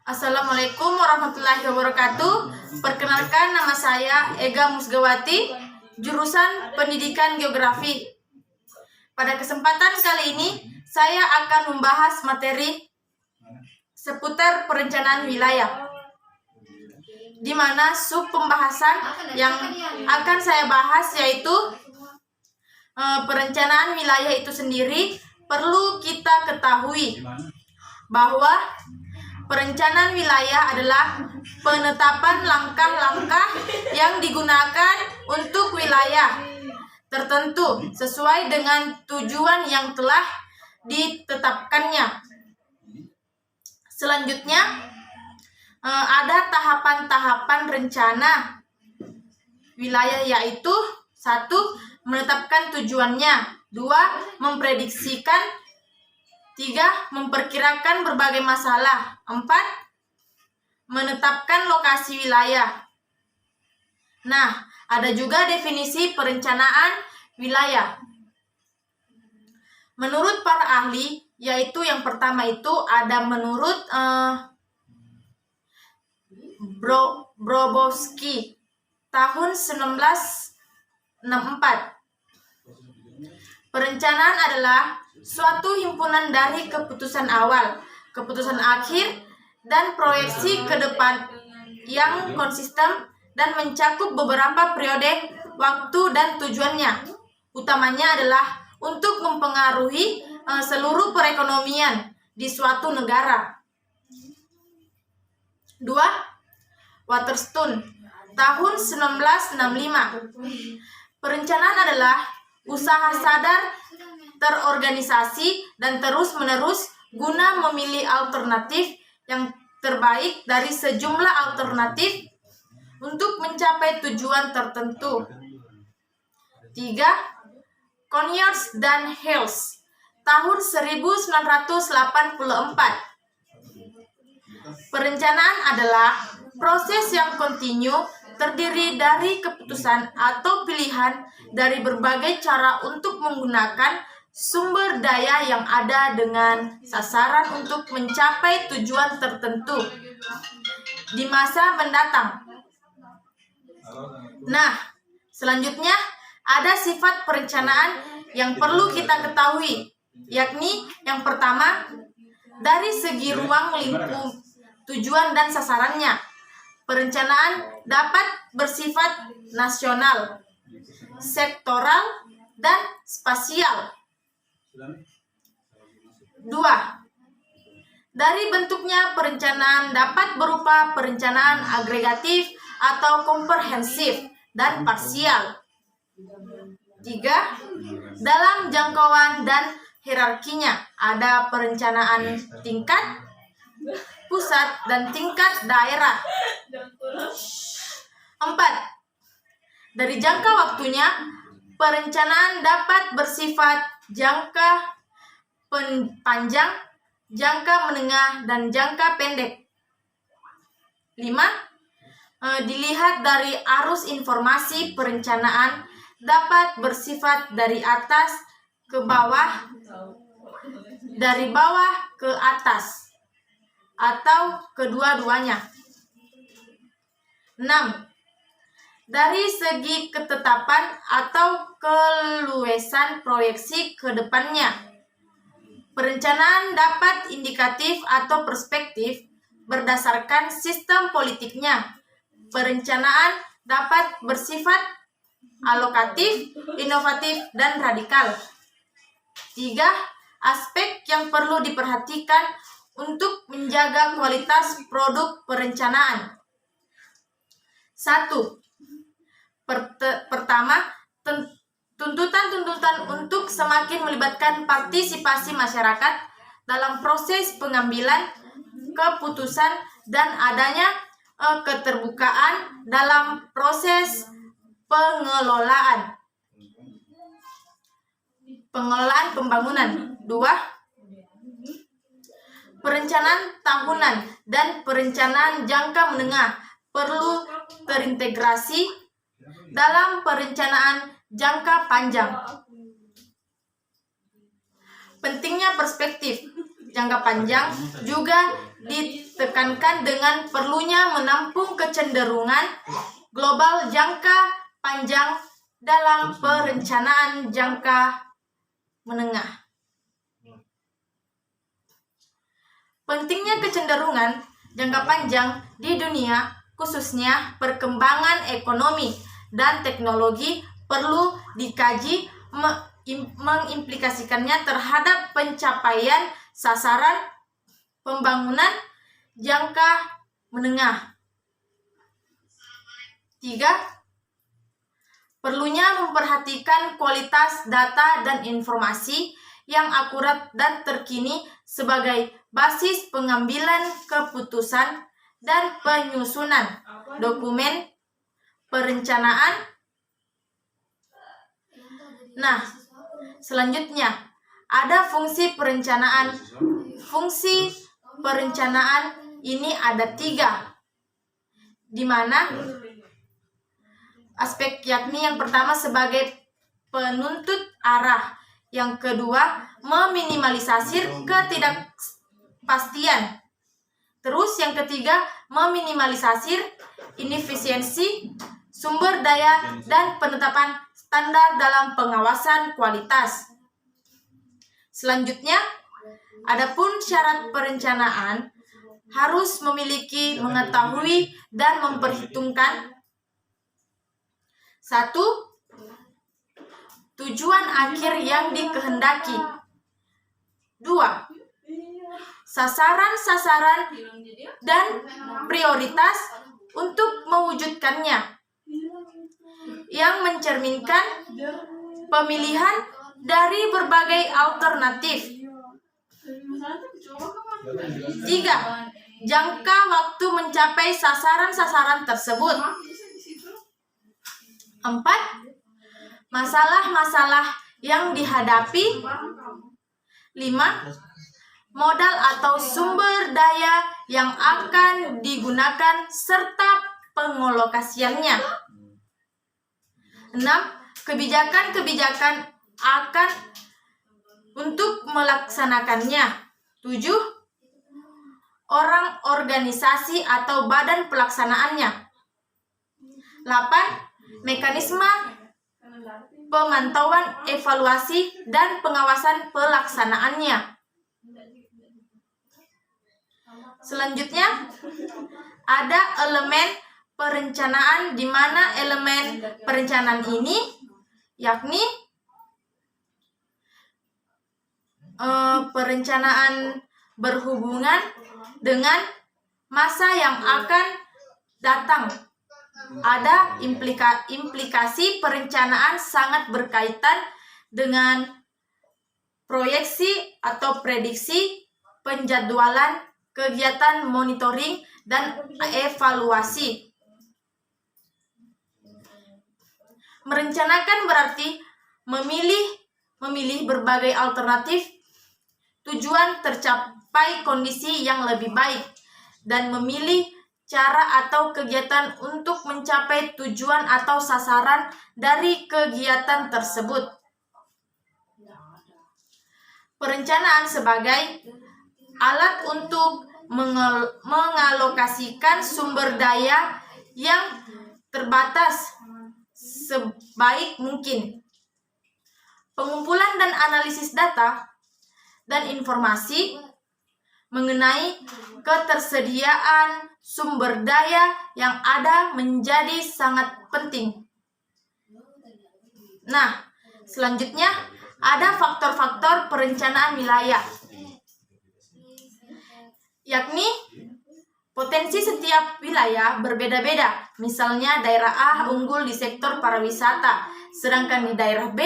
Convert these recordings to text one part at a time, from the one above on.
Assalamualaikum warahmatullahi wabarakatuh. Perkenalkan, nama saya Ega Musgawati, jurusan Pendidikan Geografi. Pada kesempatan kali ini, saya akan membahas materi seputar perencanaan wilayah, di mana sub pembahasan yang akan saya bahas yaitu perencanaan wilayah itu sendiri. Perlu kita ketahui bahwa perencanaan wilayah adalah penetapan langkah-langkah yang digunakan untuk wilayah tertentu sesuai dengan tujuan yang telah ditetapkannya. Selanjutnya, ada tahapan-tahapan rencana wilayah, yaitu 1. Menetapkan tujuannya, 2. Memprediksikan, 3. Memperkirakan berbagai masalah, 4. Menetapkan lokasi wilayah. Nah, ada juga definisi perencanaan wilayah. Menurut para ahli, yaitu yang pertama itu ada menurut Brobowski tahun 1964. Perencanaan adalah suatu himpunan dari keputusan awal, keputusan akhir, dan proyeksi ke depan yang konsisten dan mencakup beberapa periode waktu dan tujuannya. Utamanya adalah untuk mempengaruhi seluruh perekonomian di suatu negara. 2. Waterstone tahun 1965. Perencanaan adalah usaha sadar, terorganisasi, dan terus-menerus guna memilih alternatif yang terbaik dari sejumlah alternatif untuk mencapai tujuan tertentu. 3. Conyers dan Hales tahun 1984. Perencanaan adalah proses yang kontinu, terdiri dari keputusan atau pilihan dari berbagai cara untuk menggunakan sumber daya yang ada dengan sasaran untuk mencapai tujuan tertentu di masa mendatang. Nah, selanjutnya ada sifat perencanaan yang perlu kita ketahui, yakni yang pertama, dari segi ruang lingkup tujuan dan sasarannya. Perencanaan dapat bersifat nasional, sektoral, dan spasial. 2. Dari bentuknya, perencanaan dapat berupa perencanaan agregatif atau komprehensif dan parsial. 3. Dalam jangkauan dan hierarkinya, ada perencanaan tingkat pusat dan tingkat daerah. 4. Dari jangka waktunya, perencanaan dapat bersifat jangka panjang, jangka menengah, dan jangka pendek. 5. Dilihat dari arus informasi, perencanaan dapat bersifat dari atas ke bawah, dari bawah ke atas, atau kedua-duanya. 6. Dari segi ketetapan atau keluasan proyeksi ke depannya, perencanaan dapat indikatif atau perspektif berdasarkan sistem politiknya. Perencanaan dapat bersifat alokatif, inovatif, dan radikal. 3. Aspek yang perlu diperhatikan untuk menjaga kualitas produk perencanaan. 1. Pertama, tuntutan-tuntutan untuk semakin melibatkan partisipasi masyarakat dalam proses pengambilan keputusan dan adanya keterbukaan dalam proses pengelolaan pembangunan. 2. Perencanaan tahunan dan perencanaan jangka menengah perlu terintegrasi dalam perencanaan jangka panjang. Pentingnya perspektif jangka panjang juga ditekankan dengan perlunya menampung kecenderungan global jangka panjang dalam perencanaan jangka menengah. Pentingnya kecenderungan jangka panjang di dunia, khususnya perkembangan ekonomi dan teknologi, perlu dikaji mengimplikasikannya terhadap pencapaian sasaran pembangunan jangka menengah. 3. Perlunya memperhatikan kualitas data dan informasi yang akurat dan terkini sebagai basis pengambilan keputusan dan penyusunan dokumen perencanaan. Nah, selanjutnya ada fungsi perencanaan. Fungsi perencanaan ini ada 3, di mana aspek yakni yang pertama sebagai penuntut arah, yang kedua meminimalisasi ketidakpastian, terus yang ketiga meminimalisasi inefisiensi sumber daya dan penetapan standar dalam pengawasan kualitas. Selanjutnya, adapun syarat perencanaan harus memiliki, mengetahui dan memperhitungkan: 1. Tujuan akhir yang dikehendaki. 2. Sasaran-sasaran dan prioritas untuk mewujudkannya, yang mencerminkan pemilihan dari berbagai alternatif. 3. Jangka waktu mencapai sasaran-sasaran tersebut. 4. Masalah-masalah yang dihadapi. 5. Modal atau sumber daya yang akan digunakan serta pengalokasiannya. 6. Kebijakan-kebijakan akan untuk melaksanakannya. 7. Orang, organisasi atau badan pelaksanaannya. 8. Mekanisme pemantauan, evaluasi, dan pengawasan pelaksanaannya. Selanjutnya, ada elemen perencanaan, di mana elemen perencanaan ini yakni perencanaan berhubungan dengan masa yang akan datang. Ada implikasi perencanaan sangat berkaitan dengan proyeksi atau prediksi, penjadwalan, kegiatan monitoring, dan evaluasi. Merencanakan berarti memilih berbagai alternatif tujuan tercapai kondisi yang lebih baik, dan memilih cara atau kegiatan untuk mencapai tujuan atau sasaran dari kegiatan tersebut. Perencanaan sebagai alat untuk mengalokasikan sumber daya yang terbatas sebaik mungkin. Pengumpulan dan analisis data dan informasi mengenai ketersediaan sumber daya yang ada menjadi sangat penting. Nah, selanjutnya ada faktor-faktor perencanaan wilayah, yakni potensi setiap wilayah berbeda-beda. Misalnya daerah A unggul di sektor pariwisata, sedangkan di daerah B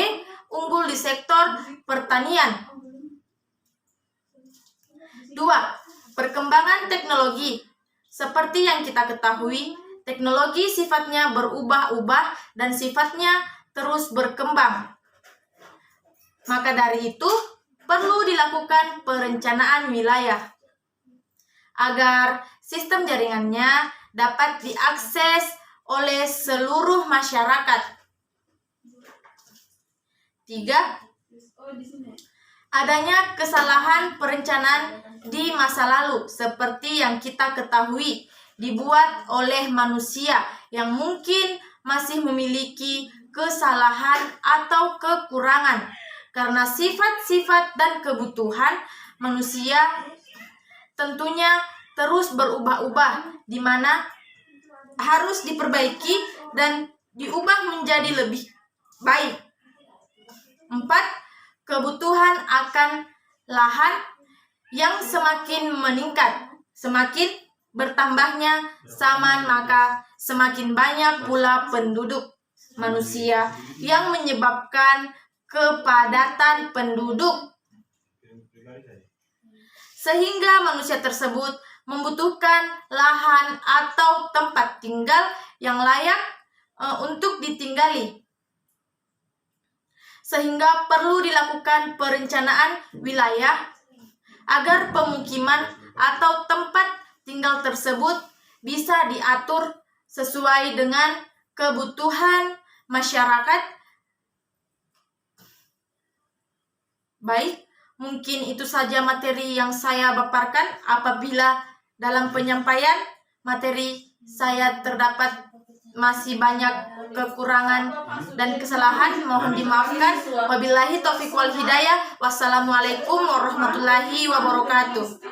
unggul di sektor pertanian. 2. Perkembangan teknologi. Seperti yang kita ketahui, teknologi sifatnya berubah-ubah dan sifatnya terus berkembang. Maka dari itu, perlu dilakukan perencanaan wilayah agar sistem jaringannya dapat diakses oleh seluruh masyarakat. 3. adanya kesalahan perencanaan di masa lalu seperti yang kita ketahui dibuat oleh manusia yang mungkin masih memiliki kesalahan atau kekurangan karena sifat-sifat dan kebutuhan manusia tentunya terus berubah-ubah, di mana harus diperbaiki dan diubah menjadi lebih baik. 4. Kebutuhan akan lahan yang semakin meningkat, semakin bertambahnya zaman, maka semakin banyak pula penduduk manusia yang menyebabkan kepadatan penduduk, sehingga manusia tersebut membutuhkan lahan atau tempat tinggal yang layak untuk ditinggali, sehingga perlu dilakukan perencanaan wilayah agar pemukiman atau tempat tinggal tersebut bisa diatur sesuai dengan kebutuhan masyarakat. Baik, mungkin itu saja materi yang saya paparkan. Apabila dalam penyampaian materi saya terdapat masih banyak kekurangan dan kesalahan, mohon dimaafkan. Wabillahi taufiq wal hidayah. Wassalamualaikum warahmatullahi wabarakatuh.